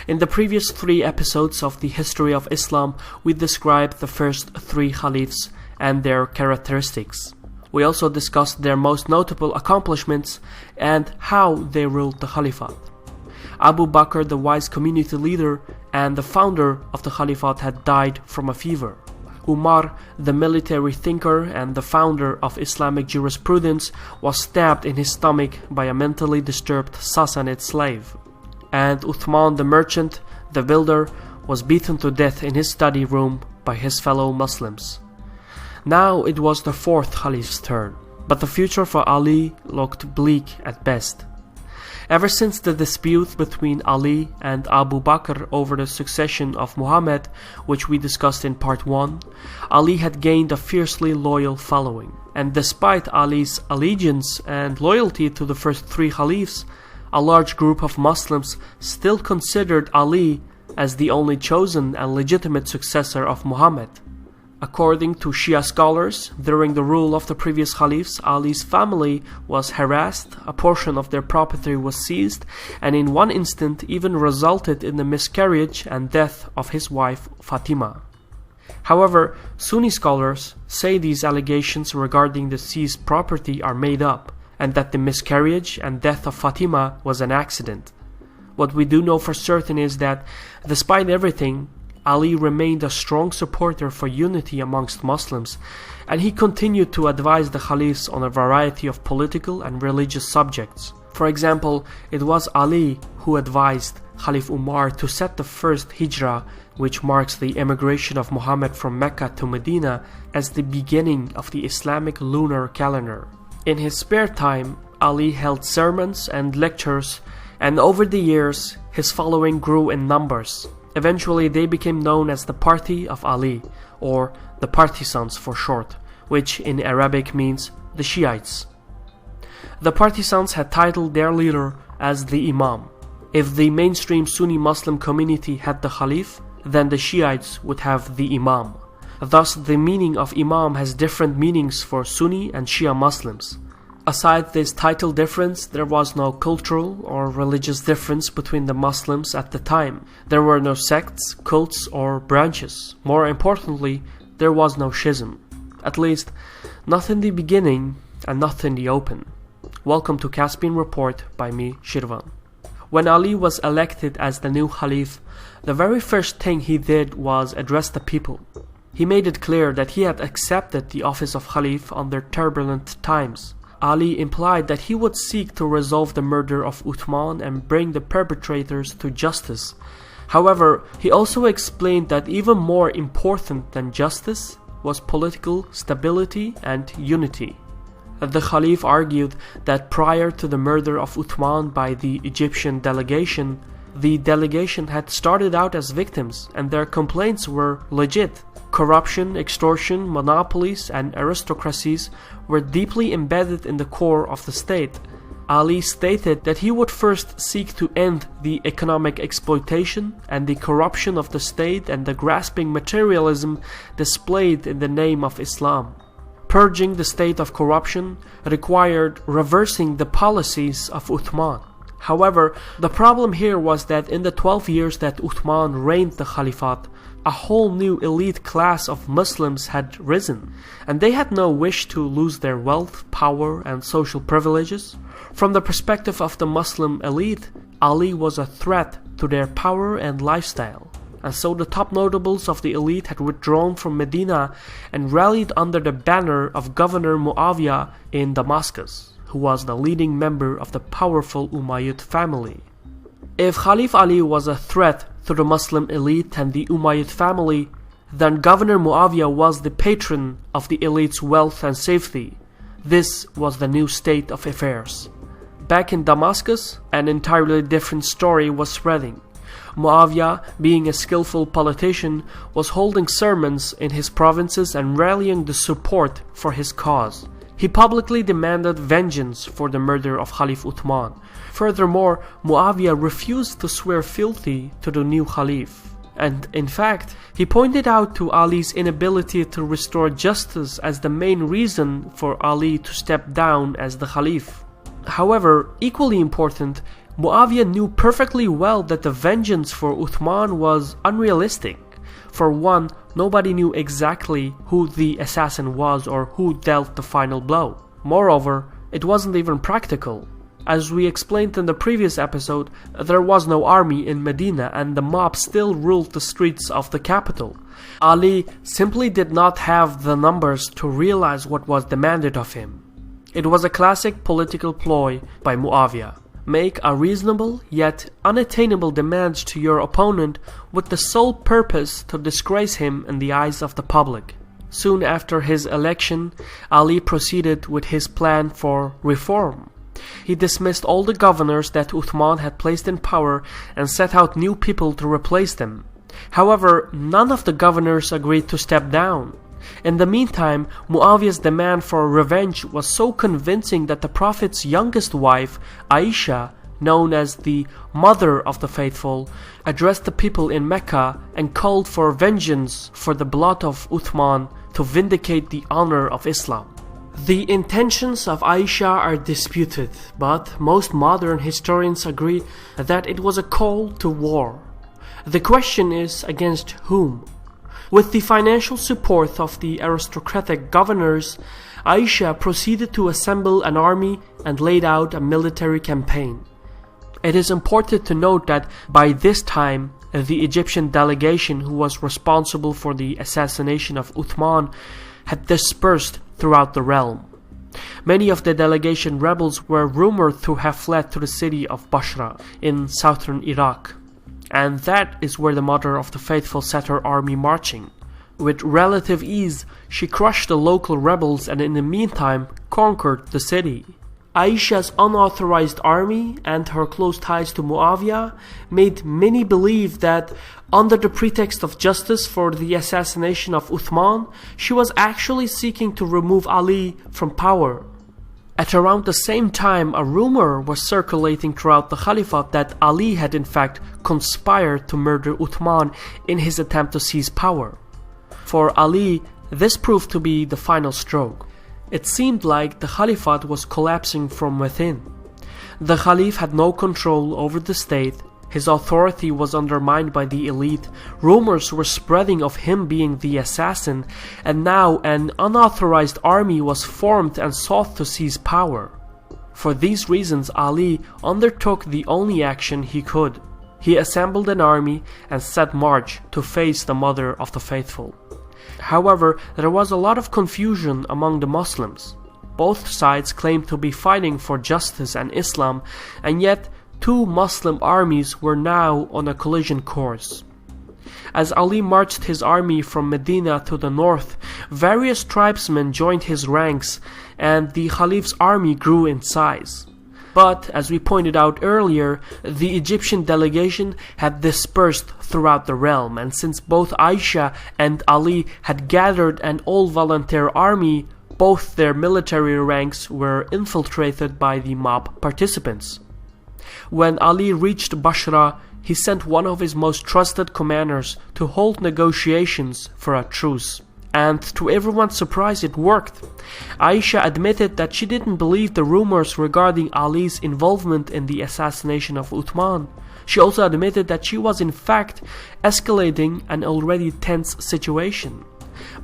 In the previous 3 episodes of the history of Islam, we described the first 3 caliphs and their characteristics. We also discussed their most notable accomplishments and how they ruled the Caliphate. Abu Bakr, the wise community leader and the founder of the Caliphate, had died from a fever. Umar, the military thinker and the founder of Islamic jurisprudence, was stabbed in his stomach by a mentally disturbed Sassanid slave. And Uthman, the merchant, the builder, was beaten to death in his study room by his fellow Muslims. Now it was the 4th Caliph's turn, but the future for Ali looked bleak at best. Ever since the dispute between Ali and Abu Bakr over the succession of Muhammad, which we discussed in part 1, Ali had gained a fiercely loyal following. And despite Ali's allegiance and loyalty to the first 3 Caliphs, a large group of Muslims still considered Ali as the only chosen and legitimate successor of Muhammad. According to Shia scholars, during the rule of the previous caliphs, Ali's family was harassed, a portion of their property was seized, and in one instant even resulted in the miscarriage and death of his wife Fatima. However, Sunni scholars say these allegations regarding the seized property are made up, and that the miscarriage and death of Fatima was an accident. What we do know for certain is that, despite everything, Ali remained a strong supporter for unity amongst Muslims, and he continued to advise the caliphs on a variety of political and religious subjects. For example, it was Ali who advised Caliph Umar to set the first Hijrah, which marks the emigration of Muhammad from Mecca to Medina, as the beginning of the Islamic lunar calendar. In his spare time, Ali held sermons and lectures, and over the years, his following grew in numbers. Eventually, they became known as the Party of Ali, or the Partisans for short, which in Arabic means the Shiites. The Partisans had titled their leader as the Imam. If the mainstream Sunni Muslim community had the Khalif, then the Shiites would have the Imam. Thus, the meaning of Imam has different meanings for Sunni and Shia Muslims. Aside this title difference, there was no cultural or religious difference between the Muslims at the time. There were no sects, cults, or branches. More importantly, there was no schism. At least, not in the beginning and not in the open. Welcome to Caspian Report by me, Shirvan. When Ali was elected as the new Khalif, the very first thing he did was address the people. He made it clear that he had accepted the office of Khalif under turbulent times. Ali implied that he would seek to resolve the murder of Uthman and bring the perpetrators to justice. However, he also explained that even more important than justice was political stability and unity. The Khalif argued that prior to the murder of Uthman by the Egyptian delegation, the delegation had started out as victims and their complaints were legit. Corruption, extortion, monopolies, and aristocracies were deeply embedded in the core of the state. Ali stated that he would first seek to end the economic exploitation and the corruption of the state and the grasping materialism displayed in the name of Islam. Purging the state of corruption required reversing the policies of Uthman. However, the problem here was that in the 12 years that Uthman reigned the Caliphate, a whole new elite class of Muslims had risen, and they had no wish to lose their wealth, power, and social privileges. From the perspective of the Muslim elite, Ali was a threat to their power and lifestyle, and so the top notables of the elite had withdrawn from Medina and rallied under the banner of Governor Muawiyah in Damascus, who was the leading member of the powerful Umayyad family. If Caliph Ali was a threat to the Muslim elite and the Umayyad family, then Governor Muawiyah was the patron of the elite's wealth and safety. This was the new state of affairs. Back in Damascus, an entirely different story was spreading. Muawiyah, being a skillful politician, was holding sermons in his provinces and rallying the support for his cause. He publicly demanded vengeance for the murder of Caliph Uthman. Furthermore, Muawiyah refused to swear fealty to the new Caliph. And in fact, he pointed out to Ali's inability to restore justice as the main reason for Ali to step down as the Caliph. However, equally important, Muawiyah knew perfectly well that the vengeance for Uthman was unrealistic. For one, nobody knew exactly who the assassin was or who dealt the final blow. Moreover, it wasn't even practical. As we explained in the previous episode, there was no army in Medina and the mob still ruled the streets of the capital. Ali simply did not have the numbers to realize what was demanded of him. It was a classic political ploy by Muawiyah. Make a reasonable yet unattainable demand to your opponent with the sole purpose to disgrace him in the eyes of the public. Soon after his election, Ali proceeded with his plan for reform. He dismissed all the governors that Uthman had placed in power and set out new people to replace them. However, none of the governors agreed to step down. In the meantime, Muawiyah's demand for revenge was so convincing that the Prophet's youngest wife, Aisha, known as the Mother of the Faithful, addressed the people in Mecca and called for vengeance for the blood of Uthman to vindicate the honor of Islam. The intentions of Aisha are disputed, but most modern historians agree that it was a call to war. The question is, against whom? With the financial support of the aristocratic governors, Aisha proceeded to assemble an army and laid out a military campaign. It is important to note that by this time, the Egyptian delegation who was responsible for the assassination of Uthman had dispersed throughout the realm. Many of the delegation rebels were rumored to have fled to the city of Basra in southern Iraq. And that is where the Mother of the Faithful set her army marching. With relative ease, she crushed the local rebels and in the meantime conquered the city. Aisha's unauthorized army and her close ties to Muawiyah made many believe that, under the pretext of justice for the assassination of Uthman, she was actually seeking to remove Ali from power. At around the same time, a rumor was circulating throughout the Caliphate that Ali had in fact conspired to murder Uthman in his attempt to seize power. For Ali, this proved to be the final stroke. It seemed like the Caliphate was collapsing from within. The Caliph had no control over the state, his authority was undermined by the elite, rumors were spreading of him being the assassin, and now an unauthorized army was formed and sought to seize power. For these reasons, Ali undertook the only action he could. He assembled an army and set march to face the Mother of the Faithful. However, there was a lot of confusion among the Muslims. Both sides claimed to be fighting for justice and Islam, and yet two Muslim armies were now on a collision course. As Ali marched his army from Medina to the north, various tribesmen joined his ranks, and the Caliph's army grew in size. But, as we pointed out earlier, the Egyptian delegation had dispersed throughout the realm, and since both Aisha and Ali had gathered an all-volunteer army, both their military ranks were infiltrated by the mob participants. When Ali reached Basra, he sent one of his most trusted commanders to hold negotiations for a truce. And to everyone's surprise, it worked. Aisha admitted that she didn't believe the rumors regarding Ali's involvement in the assassination of Uthman. She also admitted that she was in fact escalating an already tense situation.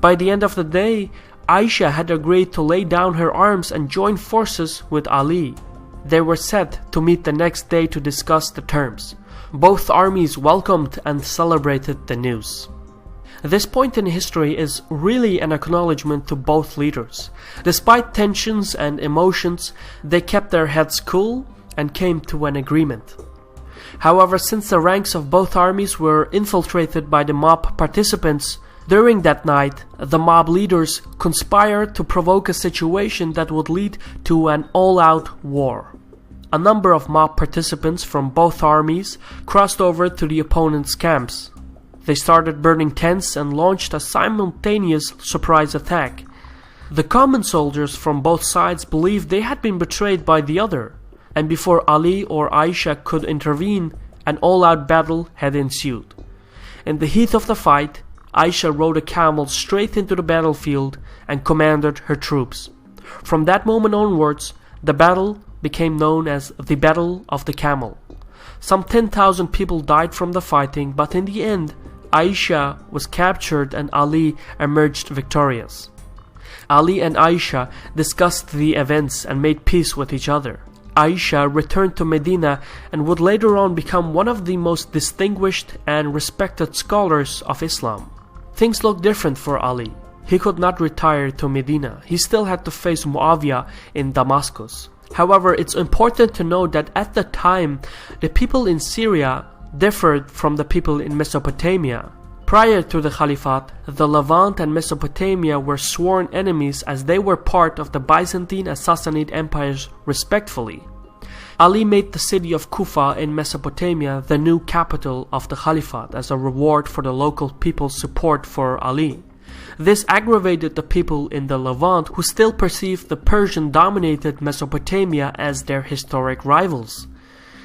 By the end of the day, Aisha had agreed to lay down her arms and join forces with Ali. They were set to meet the next day to discuss the terms. Both armies welcomed and celebrated the news. This point in history is really an acknowledgement to both leaders. Despite tensions and emotions, they kept their heads cool and came to an agreement. However, since the ranks of both armies were infiltrated by the mob participants, during that night, the mob leaders conspired to provoke a situation that would lead to an all-out war. A number of mob participants from both armies crossed over to the opponent's camps. They started burning tents and launched a simultaneous surprise attack. The common soldiers from both sides believed they had been betrayed by the other, and before Ali or Aisha could intervene, an all-out battle had ensued. In the heat of the fight, Aisha rode a camel straight into the battlefield and commanded her troops. From that moment onwards, the battle became known as the Battle of the Camel. Some 10,000 people died from the fighting, but in the end, Aisha was captured and Ali emerged victorious. Ali and Aisha discussed the events and made peace with each other. Aisha returned to Medina and would later on become one of the most distinguished and respected scholars of Islam. Things looked different for Ali. He could not retire to Medina. He still had to face Muawiyah in Damascus. However, it's important to note that at the time, the people in Syria differed from the people in Mesopotamia. Prior to the Caliphate, the Levant and Mesopotamia were sworn enemies as they were part of the Byzantine and Sassanid empires respectively. Ali made the city of Kufa in Mesopotamia the new capital of the Caliphate as a reward for the local people's support for Ali. This aggravated the people in the Levant, who still perceived the Persian-dominated Mesopotamia as their historic rivals.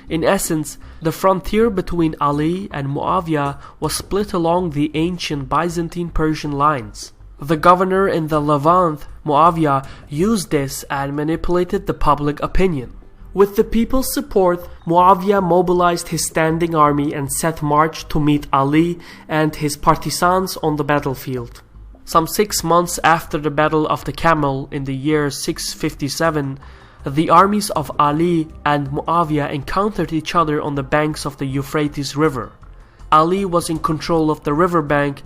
In essence, the frontier between Ali and Muawiyah was split along the ancient Byzantine-Persian lines. The governor in the Levant, Muawiyah, used this and manipulated the public opinion. With the people's support, Muawiyah mobilized his standing army and set march to meet Ali and his partisans on the battlefield. Some 6 months after the Battle of the Camel in the year 657, the armies of Ali and Muawiyah encountered each other on the banks of the Euphrates River. Ali was in control of the riverbank,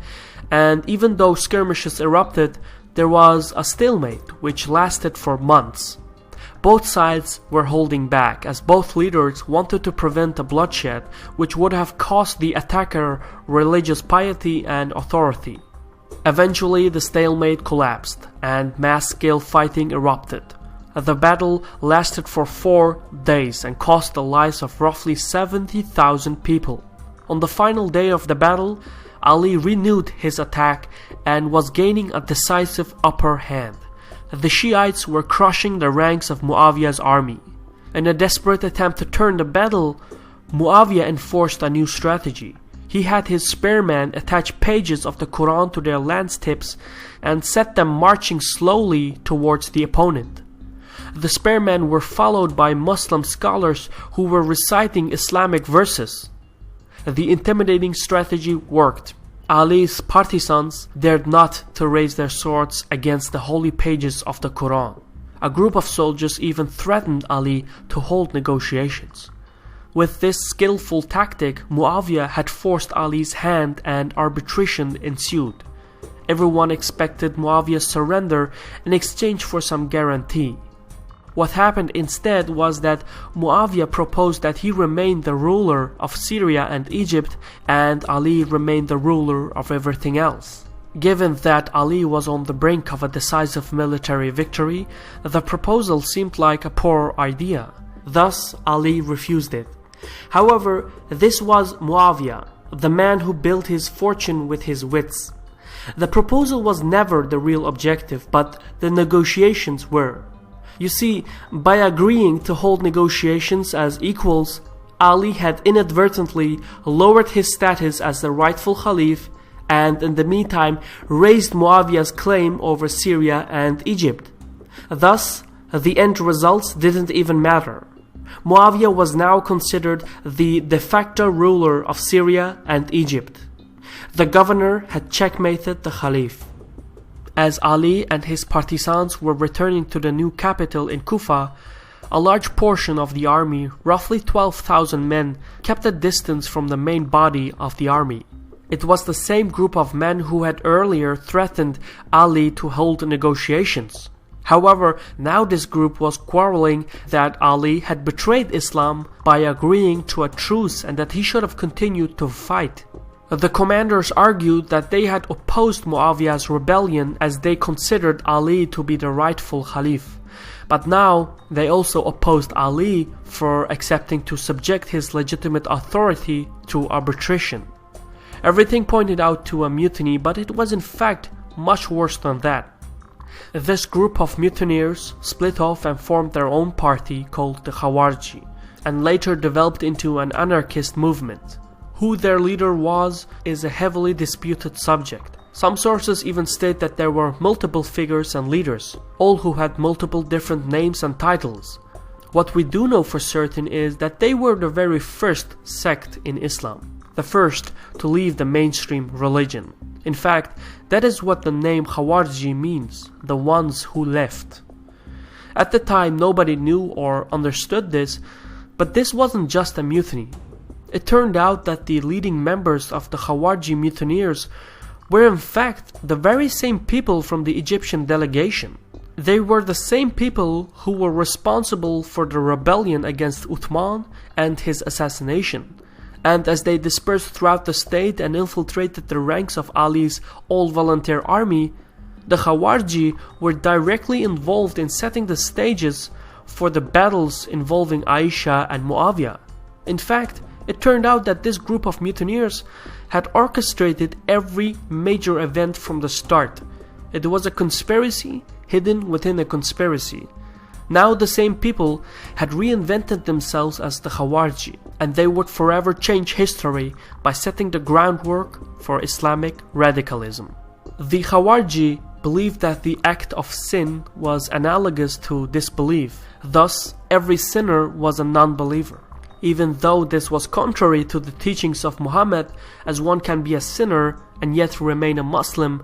and even though skirmishes erupted, there was a stalemate which lasted for months. Both sides were holding back as both leaders wanted to prevent a bloodshed which would have cost the attacker religious piety and authority. Eventually, the stalemate collapsed and mass-scale fighting erupted. The battle lasted for 4 days and cost the lives of roughly 70,000 people. On the final day of the battle, Ali renewed his attack and was gaining a decisive upper hand. The Shiites were crushing the ranks of Muawiyah's army. In a desperate attempt to turn the battle, Muawiyah enforced a new strategy. He had his spearmen attach pages of the Quran to their lance tips and set them marching slowly towards the opponent. The spearmen were followed by Muslim scholars who were reciting Islamic verses. The intimidating strategy worked. Ali's partisans dared not to raise their swords against the holy pages of the Quran. A group of soldiers even threatened Ali to hold negotiations. With this skillful tactic, Muawiyah had forced Ali's hand and arbitration ensued. Everyone expected Muawiyah's surrender in exchange for some guarantee. What happened instead was that Muawiyah proposed that he remain the ruler of Syria and Egypt, and Ali remained the ruler of everything else. Given that Ali was on the brink of a decisive military victory, the proposal seemed like a poor idea. Thus, Ali refused it. However, this was Muawiyah, the man who built his fortune with his wits. The proposal was never the real objective, but the negotiations were. You see, by agreeing to hold negotiations as equals, Ali had inadvertently lowered his status as the rightful Caliph and in the meantime raised Muawiyah's claim over Syria and Egypt. Thus, the end results didn't even matter. Muawiyah was now considered the de facto ruler of Syria and Egypt. The governor had checkmated the Caliph. As Ali and his partisans were returning to the new capital in Kufa, a large portion of the army, roughly 12,000 men, kept a distance from the main body of the army. It was the same group of men who had earlier threatened Ali to hold negotiations. However, now this group was quarreling that Ali had betrayed Islam by agreeing to a truce and that he should have continued to fight. The commanders argued that they had opposed Muawiyah's rebellion as they considered Ali to be the rightful Caliph. But now they also opposed Ali for accepting to subject his legitimate authority to arbitration. Everything pointed out to a mutiny, but it was in fact much worse than that. This group of mutineers split off and formed their own party called the Khawarij, and later developed into an anarchist movement. Who their leader was is a heavily disputed subject. Some sources even state that there were multiple figures and leaders, all who had multiple different names and titles. What we do know for certain is that they were the very first sect in Islam, the first to leave the mainstream religion. In fact, that is what the name Khawarij means, the ones who left. At the time, nobody knew or understood this, but this wasn't just a mutiny. It turned out that the leading members of the Khawarij mutineers were in fact the very same people from the Egyptian delegation. They were the same people who were responsible for the rebellion against Uthman and his assassination. And as they dispersed throughout the state and infiltrated the ranks of Ali's all-volunteer army, the Khawarij were directly involved in setting the stages for the battles involving Aisha and Muawiyah. In fact, it turned out that this group of mutineers had orchestrated every major event from the start. It was a conspiracy hidden within a conspiracy. Now the same people had reinvented themselves as the Khawarij, and they would forever change history by setting the groundwork for Islamic radicalism. The Khawarij believed that the act of sin was analogous to disbelief. Thus, every sinner was a non-believer. Even though this was contrary to the teachings of Muhammad, as one can be a sinner and yet remain a Muslim,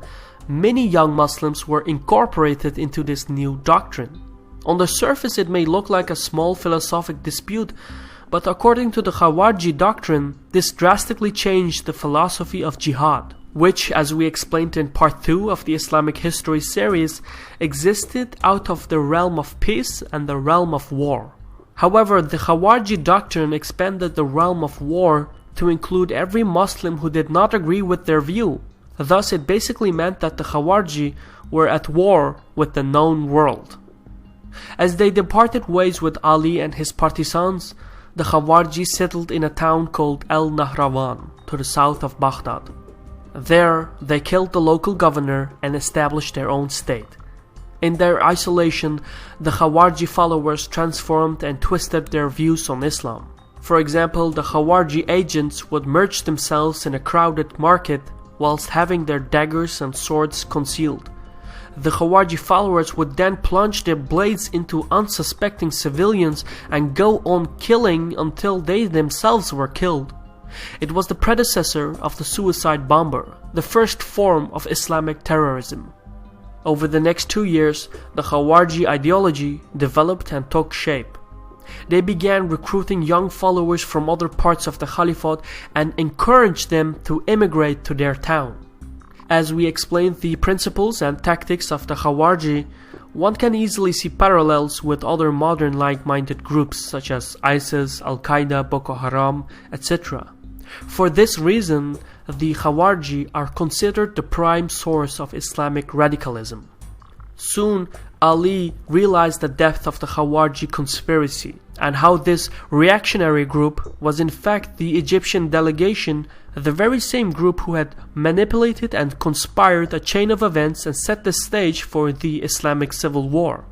many young Muslims were incorporated into this new doctrine. On the surface it may look like a small philosophic dispute, but according to the Khawarij doctrine, this drastically changed the philosophy of jihad, which, as we explained in part 2 of the Islamic history series, existed out of the realm of peace and the realm of war. However, the Khawarij doctrine expanded the realm of war to include every Muslim who did not agree with their view. Thus, it basically meant that the Khawarij were at war with the known world. As they departed ways with Ali and his partisans, the Khawarij settled in a town called Al-Nahrawan, to the south of Baghdad. There, they killed the local governor and established their own state. In their isolation, the Khawarij followers transformed and twisted their views on Islam. For example, the Khawarij agents would merge themselves in a crowded market whilst having their daggers and swords concealed. The Khawarij followers would then plunge their blades into unsuspecting civilians and go on killing until they themselves were killed. It was the predecessor of the suicide bomber, the first form of Islamic terrorism. Over the next 2 years, the Khawarij ideology developed and took shape. They began recruiting young followers from other parts of the Caliphate and encouraged them to immigrate to their town. As we explained the principles and tactics of the Khawarij, one can easily see parallels with other modern like-minded groups such as ISIS, Al-Qaeda, Boko Haram, etc. For this reason, the Khawarij are considered the prime source of Islamic radicalism. Soon, Ali realized the depth of the Khawarij conspiracy and how this reactionary group was in fact the Egyptian delegation, the very same group who had manipulated and conspired a chain of events and set the stage for the Islamic civil war.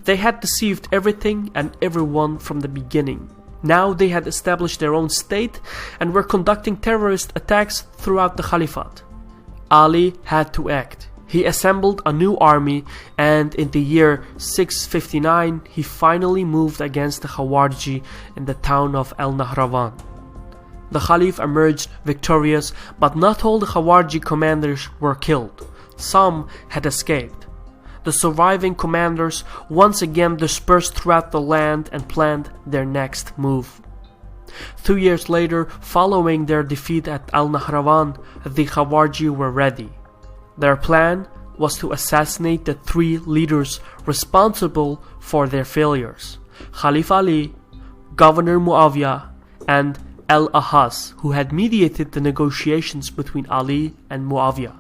They had deceived everything and everyone from the beginning. Now they had established their own state and were conducting terrorist attacks throughout the Caliphate. Ali had to act. He assembled a new army, and in the year 659 he finally moved against the Khawarij in the town of Al-Nahrawan. The Caliph emerged victorious, but not all the Khawarij commanders were killed. Some had escaped. The surviving commanders once again dispersed throughout the land and planned their next move. 2 years later, following their defeat at Al-Nahrawan, the Khawarij were ready. Their plan was to assassinate the 3 leaders responsible for their failures: Khalif Ali, Governor Muawiyah, and Al-Ahas, who had mediated the negotiations between Ali and Muawiyah.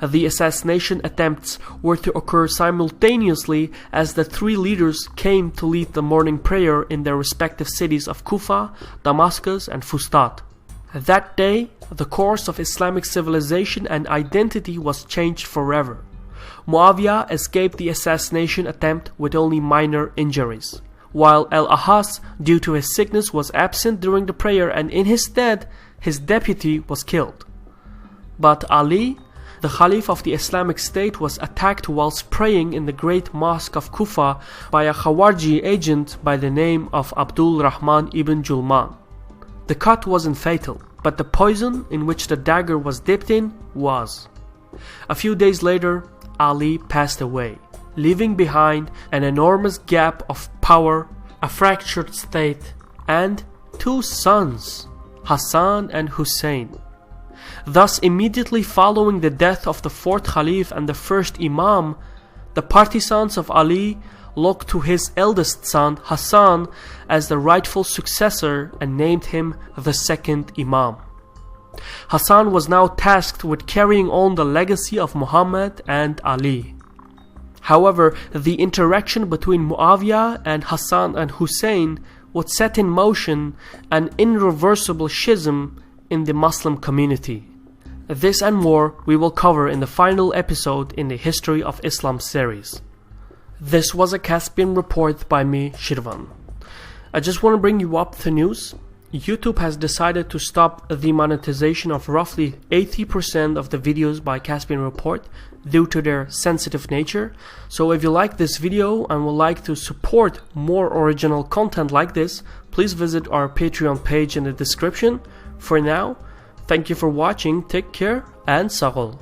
The assassination attempts were to occur simultaneously as the 3 leaders came to lead the morning prayer in their respective cities of Kufa, Damascus, and Fustat. That day, the course of Islamic civilization and identity was changed forever. Muawiyah escaped the assassination attempt with only minor injuries, while Al-Ahas, due to his sickness, was absent during the prayer, and in his stead, his deputy was killed. But Ali, the Caliph of the Islamic State was attacked whilst praying in the great mosque of Kufa by a Khawarji agent by the name of Abdul Rahman ibn Julman. The cut wasn't fatal, but the poison in which the dagger was dipped in was. A few days later, Ali passed away, leaving behind an enormous gap of power, a fractured state, and 2 sons, Hassan and Hussein. Thus, immediately following the death of the 4th Caliph and the 1st Imam, the partisans of Ali looked to his eldest son, Hassan, as the rightful successor and named him the 2nd Imam. Hassan was now tasked with carrying on the legacy of Muhammad and Ali. However, the interaction between Muawiyah and Hassan and Hussein would set in motion an irreversible schism in the Muslim community. This and more we will cover in the final episode in the History of Islam series. This was a Caspian report by me, Shirvan. I just want to bring you up the news. YouTube has decided to stop the monetization of roughly 80% of the videos by Caspian Report due to their sensitive nature. So if you like this video and would like to support more original content like this, please visit our Patreon page in the description. For now, thank you for watching, take care, and Sahol.